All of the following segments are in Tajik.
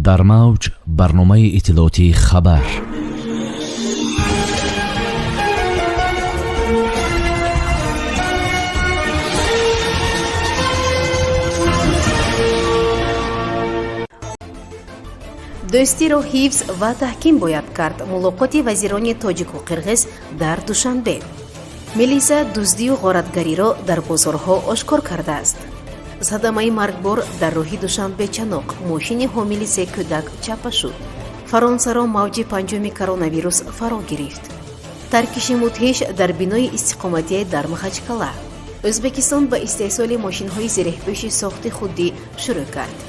در موج برنامه اطلاعاتی خبر. دوستیро حفظ و تحکیم باید کرد. ملاقات وزیران تاجیک و قرغیز در دوشنبه. میلیسا دزدی و غارتگری را در بازارها آشکار کرده است. صدمه مرگبار در راه دوشنبه چناق ماشین حامل 3 کودک چپه شد. فرانسه را موج پنجم کرونا ویروس فرا گرفت. ترکش مدهش در بینای استقامتی در مخچکلا. ازبکستان با استحصال ماشین های زرهپوش ساخت خودی شروع کرد.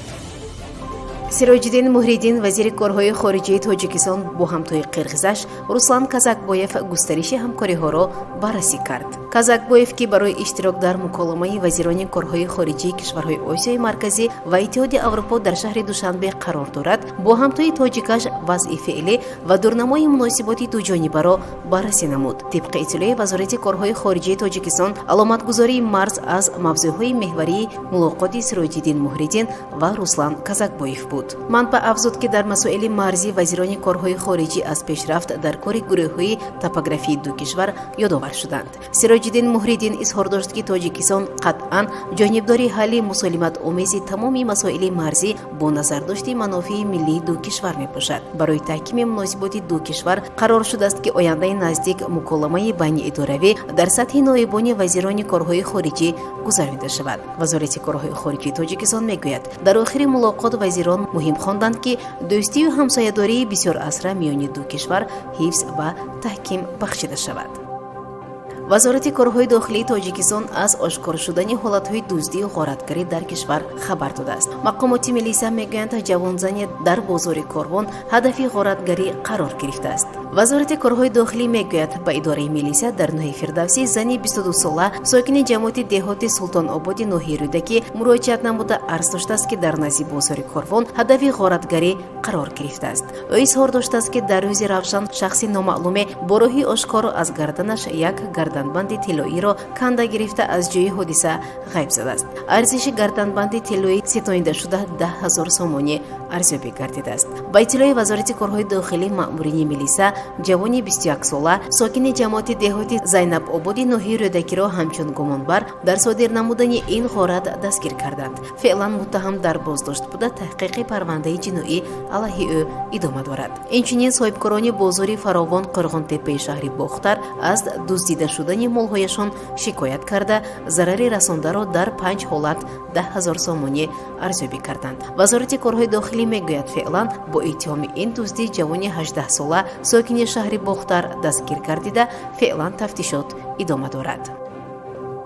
سیراجدین محریدین وزیر کارهای خارجه تاجیکستان با همتای قرغیزش روسلان کازاکبویف گسترش همکاری ها را بررسی کرد. کازاکبویف که برای اشتراک در مکالمه وزیران کارهای خارجه کشورهای آسیای مرکزی و اتحاد اروپا در شهر دوشنبه قرار دارد، با همتای تاجیکش وضع فعلی و دورنمای مناسبات دوجانبه را بررسی نمود. طبق اطلاع وزارت کارهای خارجه تاجیکستان، علامتگذاری مرز از موضوعهای محوری ملاقات سیراجدین محریدین و روسلان کازاکبویف بود. منبع افزود که در مسائل مرزی وزیران کارهای خارجی از پیشرفت در کار گروه‌های توپوگرافی دو کشور یادآور شدند. سیراجدین محریدین اظهار داشت که تاجیکستان قطعاً جانبداری حل مسالمت آمیز تمامی مسائل مرزی با نظرداشت منافع ملی دو کشور میباشد. برای تحکیم مناسبات دو کشور قرار شده است که آینده نزدیک مکالمه بین اداروی در سطح نایبان وزیران کارهای خارجی گذرانده شود. وزارت کارهای خارجی تاجیکستان میگوید در آخر ملاقات وزیران مهم خواندند که دوستی و همسایه‌داری بسیار عصر میان دو کشور حفظ و تحکیم بخشیده شود. وزارت کارهای داخلی تاجیکستان از آشکار شدن حالت‌های دزدی و غارتگری در کشور خبر داده است. مقامات ملیسا میگویند جوانزنی در بازار کاروان هدف غارتگری قرار گرفته است. وزارت کارهای داخلی میگوید با اداره ملیسا در نوحه فردوسی زنی 22 ساله ساکن جماعت دهات سلطان آباد نوحه رودکی مراجعت نموده عرض داشته است که در نزدیک بازار کاروان هدف غارتگری قرار گرفته است. او اظهار داشته است که در روز روشن شخصی نامعلوم با راهی آشکار از گردنش یک گردنبند طلایی را کنده گرفته از جای حادثه غیب شده است. ارزش گردنبند طلایی ستانیده شده 10,000 سومانی ارزیابی گردیده است. با اطلاع وزارت کارهای داخلی، مأمورین ملیسا جوانی 21 ساله ساکن جماعت دهاتی زینب آباد نوحه رودکی را همچون گمانبر در صادر نمودن این غارت دستگیر کردند. فعلا متهم در بازداشت بوده. تحقیق پرونده جنایی علیه او ادامه دارد. اینچنین صاحبکاران بازار فراوان قرغن‌تپه شهر باختر از دزدیده شدن مال‌هایشان شکایت کرده ضرر رسانده را در 5 حالت 10,000 سومانی ارزیابی کردند. وزارت کارهای داخلی میگوید فعلا با اتهام این دزدی جوانی 18 ساله ساکن شهر باختر دستگیر گردیده. فعلا تفتیشات ادامه دارد.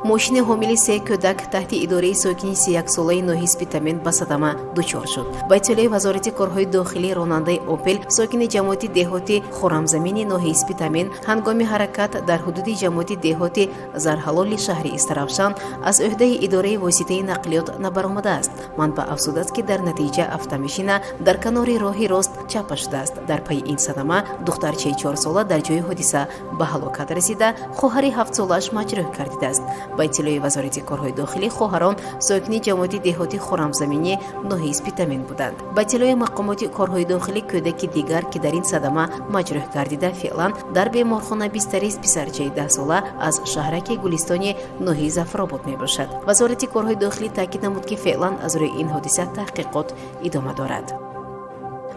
ماشین حامل 3 کودک تحت اداره ساکن 31 ساله نوحه سپیتامین به صدمه دچار شد. با اطلاع وزارت کارهای داخلی، راننده اوپل ساکن جماعت دهاتی خرمزمین نوحه سپیتامین هنگام حرکت در حدود جماعت دهاتی زرحلال شهر استرافشان از عهده اداره واسطه نقلیات نبرآمده است. منبع افزوده است که در نتیجه автомاشین در کنار راه راست چپ شده است. در پی این صدمه دخترچه 4 ساله در جای حادثه به هلاکت رسیده. خواهر 7 سالش مجروح گردیده است. با اطلاع وزارت کارهای داخلی، خواهران ساکن جماعت دهاتی خرمزمینی نوحه سپیتامین بودند. با اطلاع مقامات کارهای داخلی، کودک دیگر که در این صدمه مجروح گردیده فعلا در بیمارخانه بستری است. پسرچه 10 ساله از شهرک گلستانی نوحه ظفرآباد میباشد. وزارت کارهای داخلی تاکید نمود که فعلا از روی این حادثه تحقیقات ادامه دارد.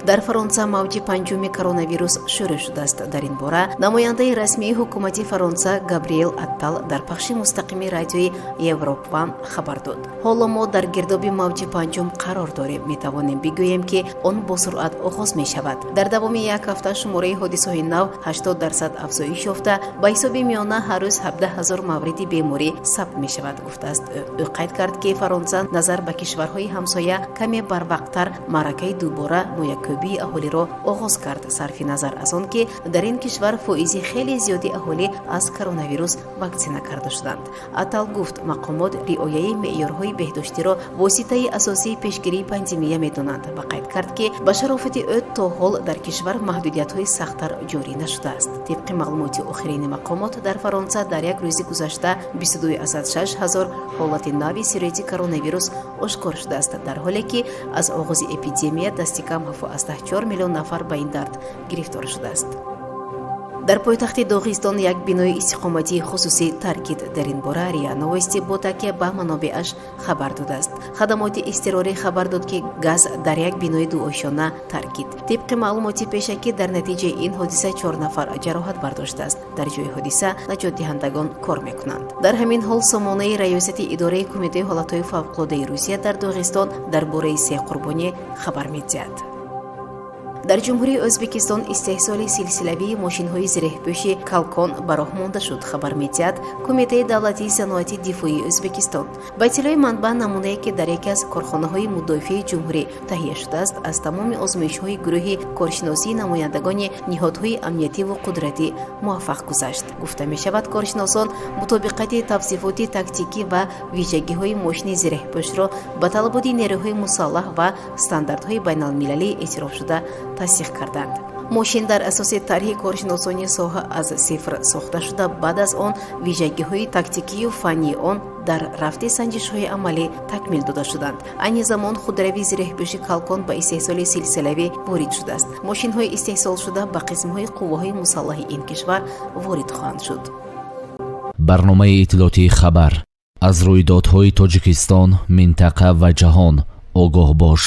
در فرانسه موج پنجم کرونا ویروس شروع شده است. در این باره نماینده رسمی حکومت فرانسه گابریل اتال در پخش مستقیم رادیوی یوروپ وان خبر داد. حالا ما در گرداب موج پنجم قرار داریم. می توانیم بگوییم که آن با سرعت آغاز می شود. در دوام یک هفته شماره حادثه‌های نو 80% افزایش یافته. با حساب میانه هر روز 17,000 مورد بیماری ثبت می شود گفته است. او قید کرد که فرانسه نظر به کشورهای همسایه کمی بروقت‌تر معرکه دوباره саркӯбии аҳолиро оғоз кард, сарфи назар аз он ки дар ин кишвар фоизи хеле зиёди аҳолӣ аз коронавирус ваксина карда шуданд. Атал гуфт, мақомот риояи меъёрҳои беҳдоштиро воситаи асосии пешгирии пандемия медонанд ва қайд кард ки ба шарофати ӯ то ҳол дар кишвар маҳдудиятҳои сахттар ҷорӣ нашудааст. Тибқи маълумоти охирини мақомот, дар Фаронса дар як рӯзи гузашта 22,6 ҳазор ҳолати нави сирояти коронавирус ошкор шудааст, дар ҳоле ки аз оғози эпидемия дасти кам 7,4 миллион нафар ба ин дард гирифтор шудааст. дар пойтахти Доғистон як бинои истиқоматии хусусӣ таркид. Дар ин бора РИА Новости бо такя ба манобеаш хабар додааст. Хадамоти изтирорӣ хабар дод ки газ дар як бинои дуошона таркид. Тибқи маълумоти пешакӣ дар натиҷаи ин ҳодиса 4 нафар ҷароҳат бардоштааст. Дар ҷои ҳодиса наҷотдиҳандагон кор мекунанд. Дар ҳамин ҳол сомонаи раёсати идораи кумитаи ҳолатҳои фавқулодаи Русия дар Доғистон дар бораи 3 қурбонӣ хабар медиҳад. дар ҷумҳурии Ӯзбекистон истеҳсоли силсилавии мошинҳои зиреҳпӯши калкон ба роҳ монда шуд, хабар медиҳад Кумитаи давлатии саноати дифоии Ӯзбекистон. Ба иттилои манбаъ намунае ки дар яке аз корхонаҳои мудофиаи ҷумҳурӣ таҳия шудааст, аз тамоми озмоишҳои гурӯҳи коршиносии намояндагони ниҳодҳои амниятиву қудратӣ муваффақ гузашт. Гуфта мешавад, коршиносон мутобиқати тавсифоти тактикӣ ва вижагиҳои мошини зиреҳпӯшро ба талаботи нерӯҳои мусаллаҳ ва стандартҳои байналмилалӣ эътирофшуда тасдиқ карданд. Мошин дар асоси тарҳи коршиносони соҳа аз сифр сохта шуда, баъд аз он вижагиҳои тактикию фаннии он дар рафти санҷишҳои амалӣ такмил дода шуданд. Айни замон худравии зиреҳпӯши калкон ба истеҳсоли силсилавӣ ворид шудааст. Мошинҳои истеҳсолшуда ба қисмҳои қувваҳои мусаллаҳи ин кишвар ворид хоҳанд шуд. барномаи иттилоотии хабар аз рӯйдодҳои Тоҷикистон, минтақа ва ҷаҳон огоҳ бош.